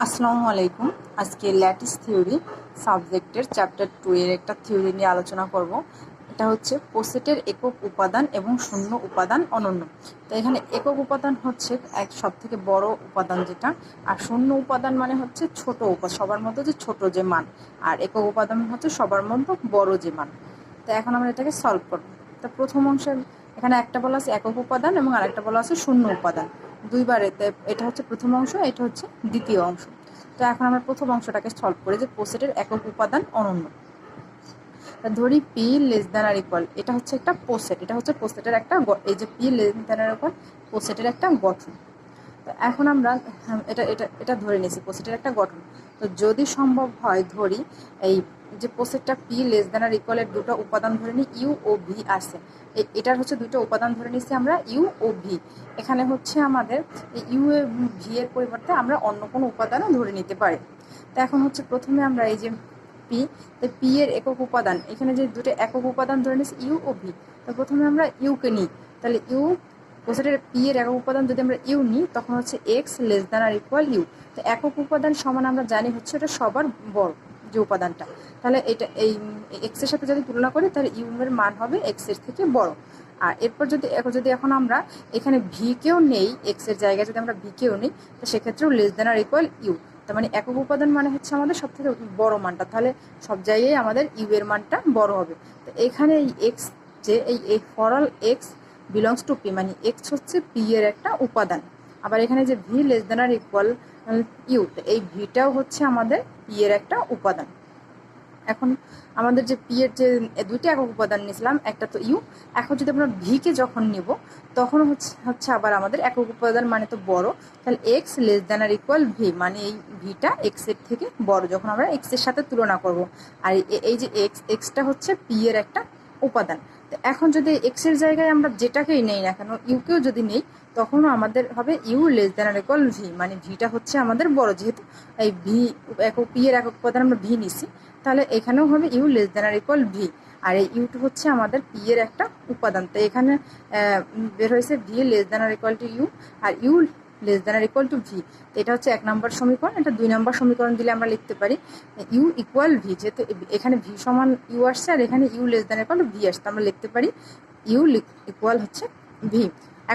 আসসালামু আলাইকুম। আজকে ল্যাটিস থিওরি সাবজেক্টের চ্যাপ্টার 2 এর একটা থিওরি নিয়ে আলোচনা করব। এটা হচ্ছে পোসেটের একক উপাদান এবং শূন্য উপাদান অনন্য। তো এখানে একক উপাদান হচ্ছে এক সবথেকে বড় উপাদান যেটা, আর শূন্য উপাদান মানে হচ্ছে ছোট সবার মধ্যে যে ছোট যে মান, আর একক উপাদান হচ্ছে সবার মধ্যে বড় যে মান। তো এখন আমরা এটাকে সলভ করব। তো প্রথম অংশে এখানে একটা বলা আছে একক উপাদান এবং আরেকটা বলা আছে শূন্য উপাদান। দুইবারে এটা হচ্ছে প্রথম অংশ, এটা হচ্ছে দ্বিতীয় অংশ। তো এখন আমরা প্রথম অংশটাকে সলভ করি যে পোসেটের একক উপাদান অনন্য। ধরি P less than or equal, এটা হচ্ছে একটা পোসেট, এটা হচ্ছে পোসেটের একটা এই যে P less than or equal পোসেটের একটা গঠন। তো এখন আমরা এটা এটা এটা ধরে নিয়েছি পোসেটের একটা গঠন। তো যদি সম্ভব হয় ধরি এই যে পোসেটটা পি লেস দ্যান আর ইকুয়ালের দুটো উপাদান ধরে নিই, ইউ ও ভি আছে। এটার হচ্ছে দুটো উপাদান ধরে নিচ্ছি আমরা, ইউ ও ভি। এখানে হচ্ছে আমাদের ইউ এ ভি এর পরিবর্তে আমরা অন্য কোনো উপাদানও ধরে নিতে পারি। তো এখন হচ্ছে প্রথমে আমরা এই যে পি, তো পি এর একক উপাদান, এখানে যে দুটো একক উপাদান ধরে নিচ্ছি ইউ ও ভি। তো প্রথমে আমরা ইউকে নিই, তাহলে ইউ পোসেটের পি এর একক উপাদান যদি আমরা ইউ নিই তখন হচ্ছে X less than or equal U. তো একক উপাদান সমান আমরা জানি হচ্ছে এটা সবার বড় যে উপাদানটা, তাহলে এটা এই এক্স এর সাথে যদি তুলনা করি তাহলে ইউ এর মান হবে এক্স এর থেকে বড়। আর এরপর যদি এখন আমরা এখানে ভি কেও নেই, এক্স এর জায়গায় যদি আমরা ভি কেও নিই তো সেক্ষেত্রেও less than or equal U. তার মানে একক উপাদান মানে হচ্ছে আমাদের সব থেকে বড় মানটা, তাহলে সব জায়গায় আমাদের ইউ এর মানটা বড় হবে। তো এখানে এই এক্স যে এই for all X belongs to P, মানে এক্স হচ্ছে পি এর একটা উপাদান। আবার এখানে যে V less than or equal U, এই ভিটাও হচ্ছে আমাদের পি এর একটা উপাদান। এখন আমাদের যে পি এর যে দুইটা একক উপাদান নিয়েছিলাম, একটা তো ইউ, এখন যদি আমরা ভিকে যখন নিব তখন হচ্ছে আবার আমাদের একক উপাদান মানে তো বড়, তাহলে x less than or equal V, মানে এই ভিটা এক্স এর থেকে বড় যখন আমরা এক্স এর সাথে তুলনা করব। আর এই যে এক্সটা হচ্ছে পি এর একটা উপাদান। তো এখন যদি এক্স এর জায়গায় আমরা যেটাকেই নেই না কেন, ইউকেও যদি নেই তখনও আমাদের হবে U less than or equal V, মানে ভিটা হচ্ছে আমাদের বড়, যেহেতু এই ভি একক পি এর একক উপাদান আমরা ভি নিছি, তাহলে এখানেও হবে U less than or equal V. আর এই ইউটা হচ্ছে আমাদের পি এর একটা উপাদান। তো এখানে বের হয়েছে V less than or equal to U, আর U less than or equal to V. তো এটা হচ্ছে 1 নম্বর সমীকরণ। এটা 2 নম্বর সমীকরণ দিলে আমরা লিখতে পারি ইউ ইকুয়াল ভি, যেহেতু এখানে ভি সমান ইউ আসছে আর এখানে U less than equal to V আসছে, আমরা লিখতে পারি ইউ ইকুয়াল হচ্ছে ভি।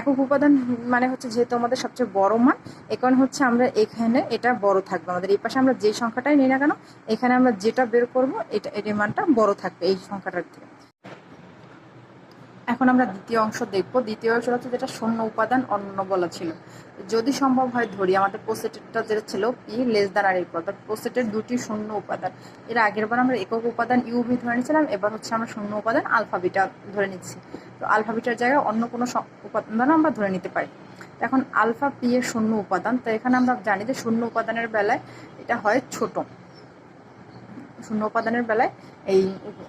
একক উপাদান মানে হচ্ছে যেহেতু আমাদের সবচেয়ে বড় মান, এখন হচ্ছে আমরা এখানে এটা বড় থাকবে, আমাদের এই পাশে আমরা যে সংখ্যাটাই নিই না কেন এখানে আমরা যেটা বের করব এর মানটা বড় থাকবে এই সংখ্যাটার থেকে। এখন আমরা দ্বিতীয় অংশ দেখব। দ্বিতীয় অংশ হচ্ছে যেটা শূন্য উপাদান অনন্য বলা ছিল। যদি সম্ভব হয় ধরি আমাদের পোসেটেরটা যেটা ছিল P less than or equal, অর্থাৎ পোসেটের দুটি শূন্য উপাদান। এর আগের বার আমরা একক উপাদান ইউভি ধরে নিয়েছিলাম, এবার হচ্ছে আমরা শূন্য উপাদান আলফা বিটা ধরে নিচ্ছি। তো আলফা বিটার জায়গায় অন্য কোনো উপাদানও আমরা ধরে নিতে পারি। এখন আলফা পি এর শূন্য উপাদান, তো এখানে আমরা জানি যে শূন্য উপাদানের বেলায় এটা হয় ছোট। শূন্য উপাদানের বেলায় এই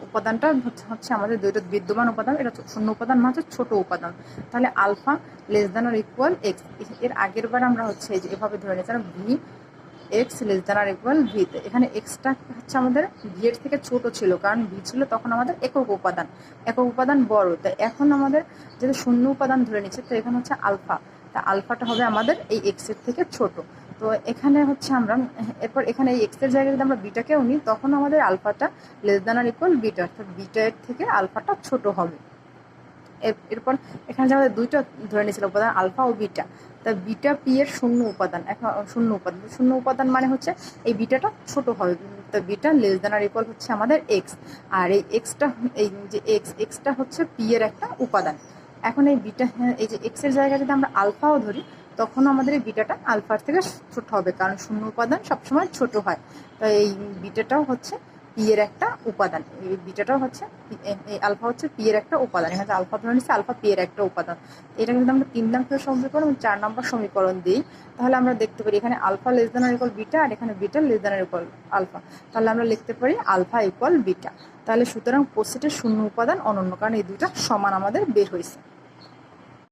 উপাদানটা হচ্ছে আমাদের দুইটা বিদ্যমান উপাদান, এটা শূন্য উপাদান মানে হচ্ছে ছোট উপাদান। তাহলে alpha less than or equal x, এর আগের বার আমরা হচ্ছে এই যে এভাবে ধরে নিয়েছিলাম V x less than or equal V. এখানে এক্সটা হচ্ছে আমাদের ভি এর থেকে ছোট ছিল, কারণ ভি ছিল তখন আমাদের একক উপাদান বড়। তাই এখন আমাদের যেহেতু শূন্য উপাদান ধরে নিচ্ছে, তো এখানে হচ্ছে আলফা, তা আলফাটা হবে আমাদের এই এক্স এর থেকে ছোট। তো এখানে হচ্ছে আমরা এরপর এখানে এই এক্স এর জায়গায় যদি আমরা বিটাকেও নিই তখন আমাদের আলফাটা less than or equal beta, অর্থাৎ বিটা এর থেকে আলফাটা ছোট হবে। এরপর এখানে যে আমাদের দুইটা ধরে নিয়েছিল উপাদান আলফা ও বিটা, তা বিটা পি এর শূন্য উপাদান। এখন শূন্য উপাদান মানে হচ্ছে এই বিটাটা ছোট হবে, তো beta less than or equal হচ্ছে আমাদের এক্স। আর এই এক্সটা এই যে এক্সটা হচ্ছে পি এর একটা উপাদান। এখন এই বিটা এই যে এক্স এর জায়গায় যদি আমরা আলফাও ধরি তখন আমাদের এই বিটাটা আলফার থেকে ছোট হবে, কারণ শূন্য উপাদান সবসময় ছোট হয়। তো এই বিটাটাও হচ্ছে পি এর একটা উপাদান, এই বিটাটাও হচ্ছে এই আলফা হচ্ছে পি এর একটা উপাদান। এখানে আলফা ধরে নিচ্ছে আলফা পি এর একটা উপাদান। এটা যদি আমরা 3 নম্বর সমীকরণ এবং 4 নম্বর সমীকরণ দিই তাহলে আমরা দেখতে পারি এখানে alpha less than or equal beta আর এখানে beta less than or equal alpha, তাহলে আমরা লিখতে পারি আলফা ইকুয়াল বিটা। তাহলে সুতরাং পোসেটের শূন্য উপাদান অনন্য, কারণ এই দুইটা সমান আমাদের বের হয়েছে।